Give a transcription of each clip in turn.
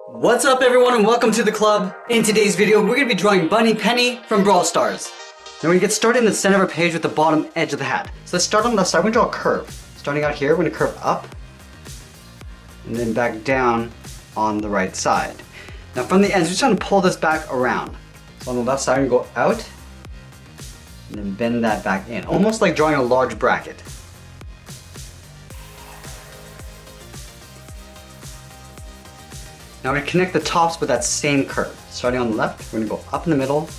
What's up everyone and welcome to the club. In today's video we're going to be drawing Bunny Penny from Brawl Stars. Now we're going to get started in the center of our page with the bottom edge of the hat. So let's start on the left side. We're going to draw a curve. Starting out here, we're going to curve up and then back down on the right side. Now from the ends, we're just going to pull this back around. So on the left side, we're going to go out and then bend that back in, almost like drawing a large bracket. Now we're going to connect the tops with that same curve. Starting on the left, we're going to go up in the middle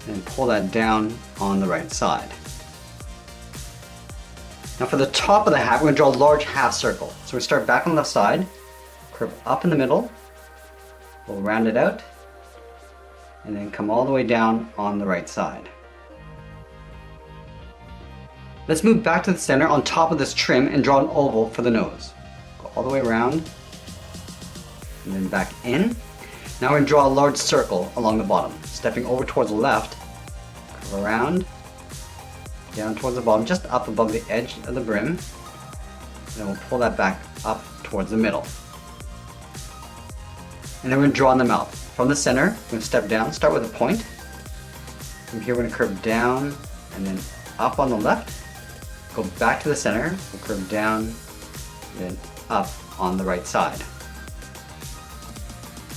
and pull that down on the right side. Now for the top of the hat, we're going to draw a large half circle. So we start back on the left side, curve up in the middle, we'll round it out, and then come all the way down on the right side. Let's move back to the center on top of this trim and draw an oval for the nose. Go all the way around, and then back in. Now we're going to draw a large circle along the bottom, stepping over towards the left, curve around, down towards the bottom, just up above the edge of the brim, and then we'll pull that back up towards the middle. And then we're going to draw in the mouth. From the center, we're going to step down, start with a point. From here we're going to curve down and then up on the left, go back to the center, we'll curve down, and then up on the right side.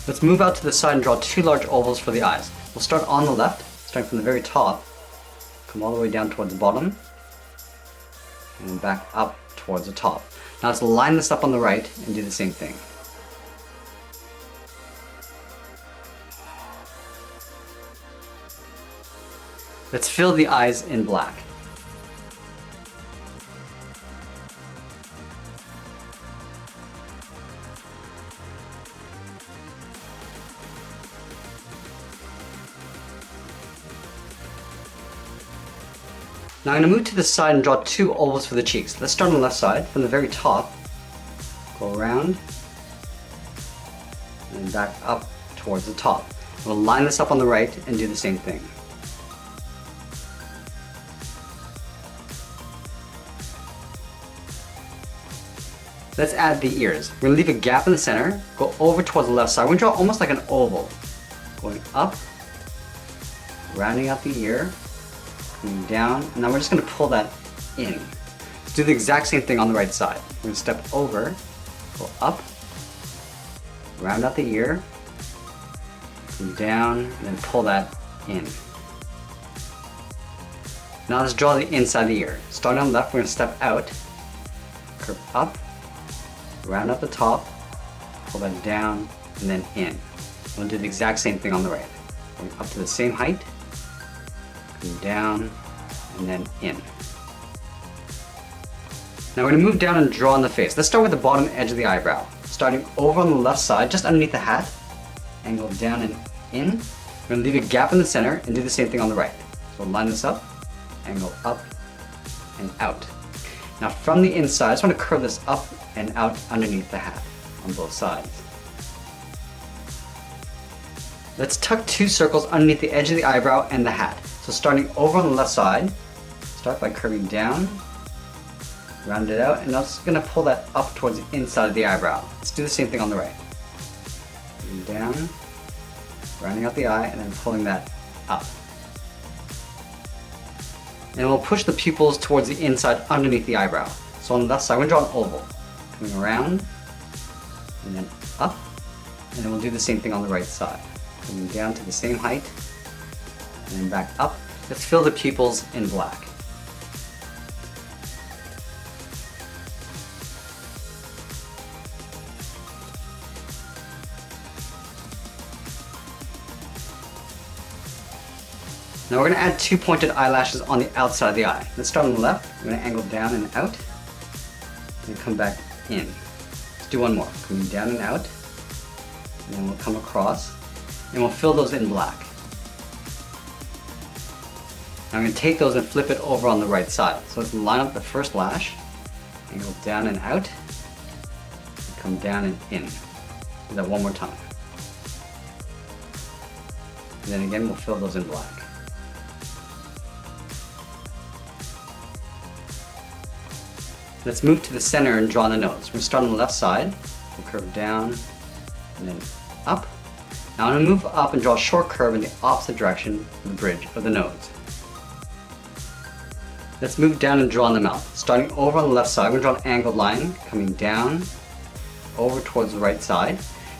Let's move out to the side and draw two large ovals for the eyes. We'll start on the left, starting from the very top, come all the way down towards the bottom, and then back up towards the top. Now let's line this up on the right and do the same thing. Let's fill the eyes in black. Now I'm going to move to the side and draw two ovals for the cheeks. Let's start on the left side, from the very top, go around, and then back up towards the top. We'll line this up on the right and do the same thing. Let's add the ears. We're going to leave a gap in the center, go over towards the left side. We're going to draw almost like an oval, going up, rounding out the ear, coming down, and now we're just going to pull that in. Let's do the exact same thing on the right side. We're going to step over, go up, round out the ear, come down, and then pull that in. Now let's draw the inside of the ear. Starting on the left, we're going to step out, curve up, round out the top, pull that down, and then in. We'll do the exact same thing on the right. Going up to the same height, come down, and then in. Now we're going to move down and draw on the face. Let's start with the bottom edge of the eyebrow. Starting over on the left side, just underneath the hat, angle down and in. We're going to leave a gap in the center and do the same thing on the right. So we'll line this up, angle up and out. Now from the inside, I just want to curve this up and out underneath the hat on both sides. Let's tuck two circles underneath the edge of the eyebrow and the hat. So starting over on the left side, start by curving down, round it out, and I'm just going to pull that up towards the inside of the eyebrow. Let's do the same thing on the right. Curving down, rounding out the eye, and then pulling that up. And we'll push the pupils towards the inside underneath the eyebrow. So on the left side, we're going to draw an oval. Coming around, and then up, and then we'll do the same thing on the right side. Coming down to the same height, and then back up. Let's fill the pupils in black. Now we're going to add two pointed eyelashes on the outside of the eye. Let's start on the left. We're going to angle down and out, and come back in. Let's do one more. Coming down and out, and then we'll come across, and we'll fill those in black. Now I'm going to take those and flip it over on the right side. So let's line up the first lash, angle down and out, and come down and in. Do that one more time. And then again, we'll fill those in black. Let's move to the center and draw the nose. We'll start on the left side. We'll curve down and then up. Now I'm going to move up and draw a short curve in the opposite direction of the bridge of the nose. Let's move down and draw on the mouth. Starting over on the left side, we're going to draw an angled line coming down over towards the right side.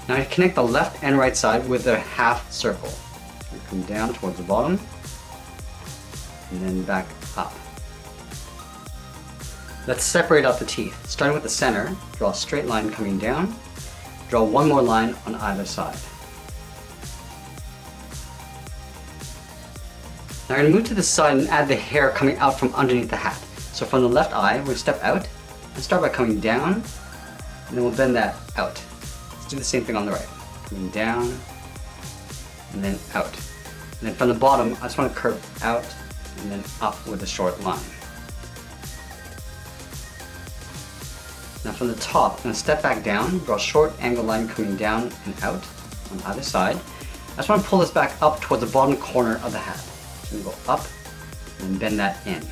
Now I connect the left and right side with a half circle. We come down towards the bottom and then back up. Let's separate out the teeth. Starting with the center, draw a straight line coming down. Draw one more line on either side. Now I'm going to move to the side and add the hair coming out from underneath the hat. So from the left eye, we're going to step out and start by coming down, and then we'll bend that out. Let's do the same thing on the right. Coming down, and then out. And then from the bottom, I just want to curve out and then up with a short line. Now from the top, I'm going to step back down, draw a short angled line coming down and out on either side. I just want to pull this back up towards the bottom corner of the hat. So I'm going to go up and then bend that in.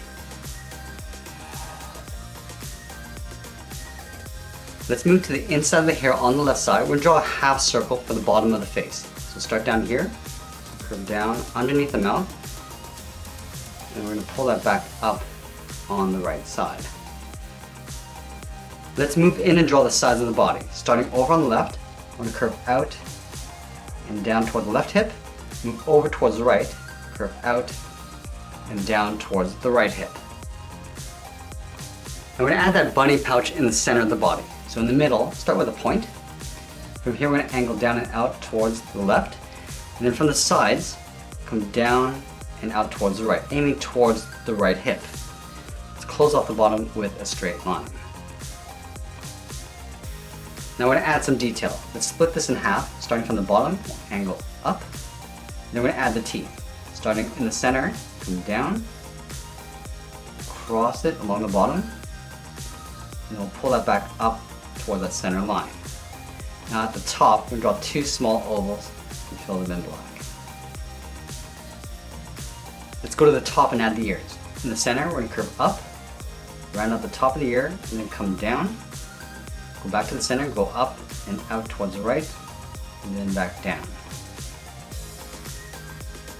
Let's move to the inside of the hair on the left side. We're going to draw a half circle for the bottom of the face. So start down here, curve down underneath the mouth, and we're going to pull that back up on the right side. Let's move in and draw the sides of the body. Starting over on the left, we're going to curve out and down toward the left hip, move over towards the right, curve out and down towards the right hip. Now we're going to add that bunny pouch in the center of the body. So in the middle, start with a point. From here we're going to angle down and out towards the left. And then from the sides, come down and out towards the right, aiming towards the right hip. Let's close off the bottom with a straight line. Now we're going to add some detail. Let's split this in half, starting from the bottom, we'll angle up. Then we're going to add the teeth. Starting in the center, come down, cross it along the bottom, and we'll pull that back up toward that center line. Now at the top, we'll draw two small ovals and fill them in black. Let's go to the top and add the ears. In the center, we're going to curve up, round out the top of the ear, and then come down. Go back to the center, go up and out towards the right, and then back down.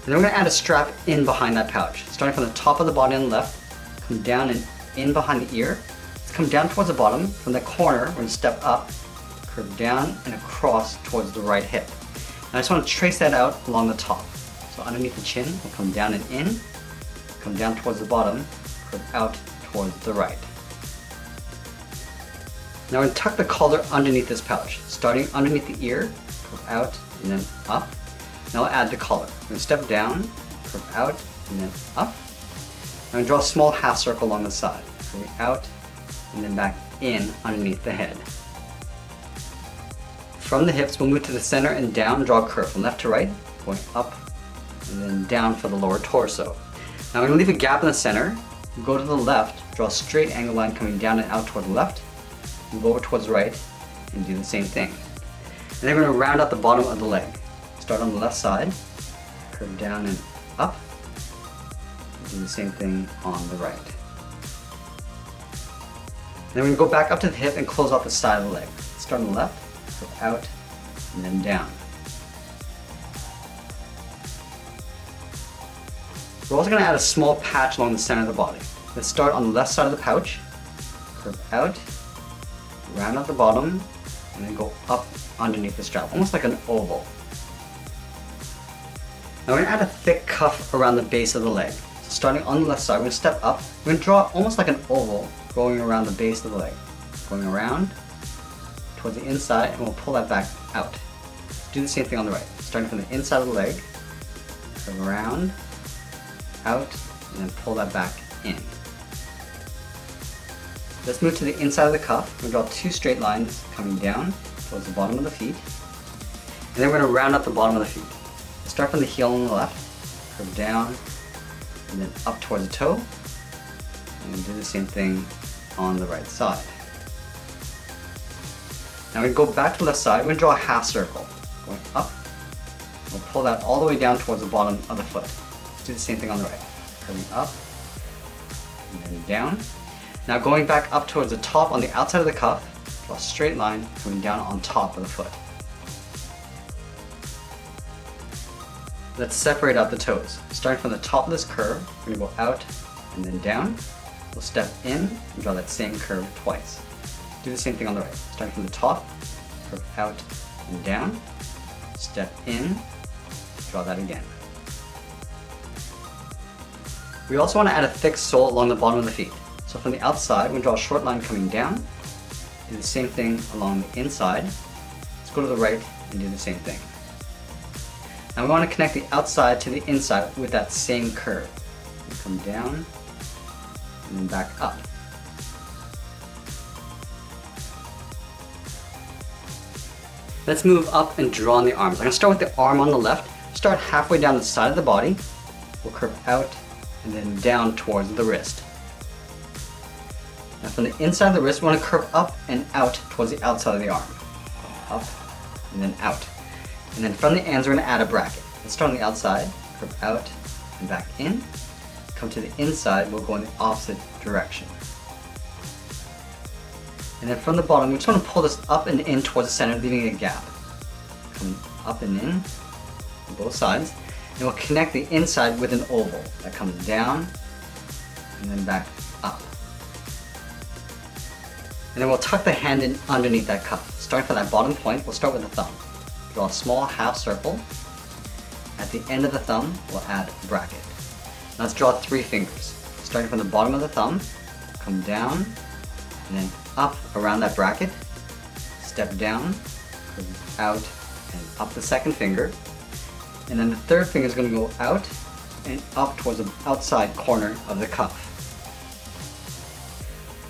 And then we're going to add a strap in behind that pouch. Starting from the top of the body on the left, come down and in behind the ear. Let's come down towards the bottom. From the corner, we're going to step up, curve down and across towards the right hip. And I just want to trace that out along the top. So underneath the chin, we'll come down and in, come down towards the bottom, curve out towards the right. Now we're going to tuck the collar underneath this pouch. Starting underneath the ear, curve out and then up. Now I'll add the collar. I'm going to step down, curve out, and then up. I'm going to draw a small half circle along the side. Curving out, and then back in underneath the head. From the hips, we'll move to the center and down, draw a curve from left to right, going up, and then down for the lower torso. Now I'm going to leave a gap in the center. Go to the left, draw a straight angle line coming down and out toward the left, move over towards the right, and do the same thing. And then we're going to round out the bottom of the leg. Start on the left side, curve down and up, and do the same thing on the right. Then we're going to go back up to the hip and close off the side of the leg. Start on the left, curve out, and then down. We're also going to add a small patch along the center of the body. Let's start on the left side of the pouch, curve out, round out the bottom, and then go up underneath the strap, almost like an oval. Now we're going to add a thick cuff around the base of the leg. So starting on the left side, we're going to step up. We're going to draw almost like an oval going around the base of the leg. Going around towards the inside, and we'll pull that back out. Do the same thing on the right. Starting from the inside of the leg, curve around, out, and then pull that back in. Let's move to the inside of the cuff. We'll draw two straight lines coming down towards the bottom of the feet. And then we're going to round up the bottom of the feet. Start from the heel on the left, curve down, and then up towards the toe, and do the same thing on the right side. Now we go back to the left side, we're going to draw a half circle, going up, we'll pull that all the way down towards the bottom of the foot. Let's do the same thing on the right, curving up, and then down. Now going back up towards the top on the outside of the cuff, draw a straight line coming down on top of the foot. Let's separate out the toes. Starting from the top of this curve, we're gonna go out and then down. We'll step in and draw that same curve twice. Do the same thing on the right. Starting from the top, curve out and down, step in, draw that again. We also want to add a thick sole along the bottom of the feet. So from the outside, we're going to draw a short line coming down, do the same thing along the inside. Let's go to the right and do the same thing. Now we want to connect the outside to the inside with that same curve. Come down and then back up. Let's move up and draw on the arms. I'm going to start with the arm on the left. Start halfway down the side of the body. We'll curve out and then down towards the wrist. Now from the inside of the wrist, we want to curve up and out towards the outside of the arm. Up and then out. And then from the ends, we're going to add a bracket. Let's start on the outside, curve out and back in. Come to the inside, we'll go in the opposite direction. And then from the bottom, we just want to pull this up and in towards the center, leaving a gap. Come up and in on both sides. And we'll connect the inside with an oval that comes down and then back up. And then we'll tuck the hand in underneath that cuff. Starting from that bottom point, we'll start with the thumb. Draw a small half circle. At the end of the thumb, we'll add a bracket. Now let's draw 3 fingers. Starting from the bottom of the thumb, come down, and then up around that bracket, step down, out, and up the second finger. And then the third finger is going to go out and up towards the outside corner of the cuff.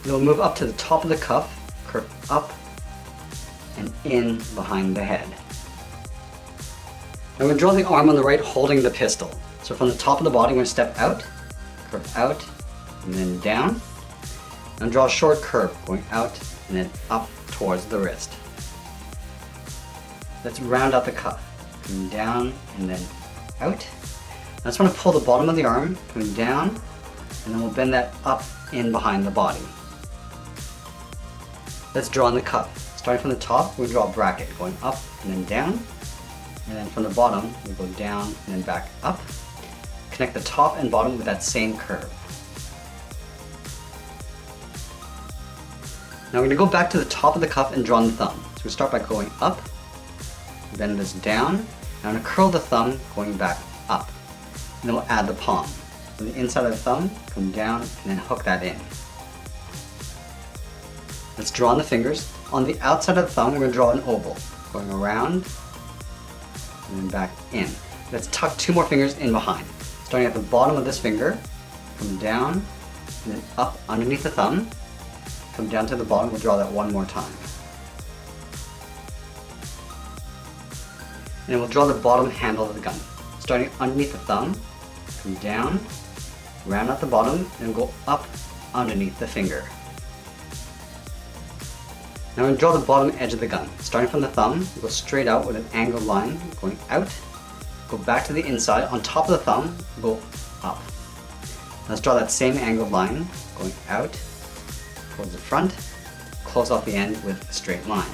We'll move up to the top of the cuff, curve up and in behind the head. Now we're going to draw the arm on the right holding the pistol. So from the top of the body, we're going to step out, curve out, and then down. And draw a short curve going out and then up towards the wrist. Let's round out the cuff. Coming down and then out. I just want to pull the bottom of the arm, coming down, and then we'll bend that up in behind the body. Let's draw on the cuff. Starting from the top, we'll draw a bracket going up and then down. And then from the bottom, we go down and then back up. Connect the top and bottom with that same curve. Now we're going to go back to the top of the cuff and draw on the thumb. So we start by going up, bend this down. Now I'm going to curl the thumb going back up. And then we'll add the palm. From the inside of the thumb, come down and then hook that in. Let's draw on the fingers. On the outside of the thumb, we're going to draw an oval. Going around and then back in. Let's tuck 2 more fingers in behind. Starting at the bottom of this finger, come down and then up underneath the thumb. Come down to the bottom, we'll draw that 1 more time. And then we'll draw the bottom handle of the gun. Starting underneath the thumb, come down, round out the bottom, and go up underneath the finger. Now we're going to draw the bottom edge of the gun. Starting from the thumb, we'll go straight out with an angled line, going out, go back to the inside, on top of the thumb, go up. Let's draw that same angled line, going out, towards the front, close off the end with a straight line.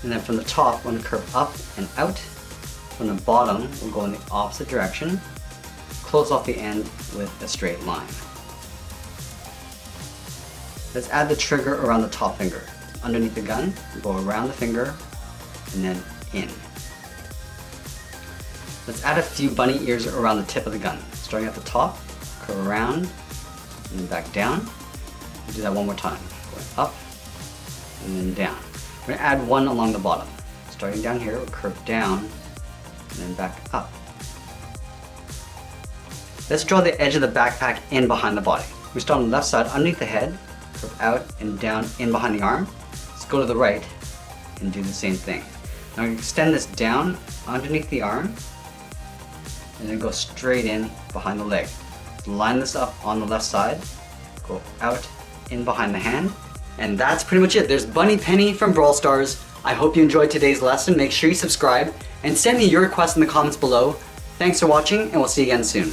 And then from the top, we're going to curve up and out. From the bottom, we'll go in the opposite direction, close off the end with a straight line. Let's add the trigger around the top finger. Underneath the gun, we'll go around the finger and then in. Let's add a few bunny ears around the tip of the gun. Starting at the top, curve around, and then back down. We'll do that 1 more time. Going up and then down. We're going to add 1 along the bottom. Starting down here, we'll curve down and then back up. Let's draw the edge of the backpack in behind the body. We start on the left side underneath the head, curve out and down in behind the arm. Let's go to the right and do the same thing. Now we extend this down underneath the arm and then go straight in behind the leg. Line this up on the left side, go out in behind the hand, and that's pretty much it. There's Bunny Penny from Brawl Stars. I hope you enjoyed today's lesson. Make sure you subscribe and send me your requests in the comments below. Thanks for watching, and we'll see you again soon.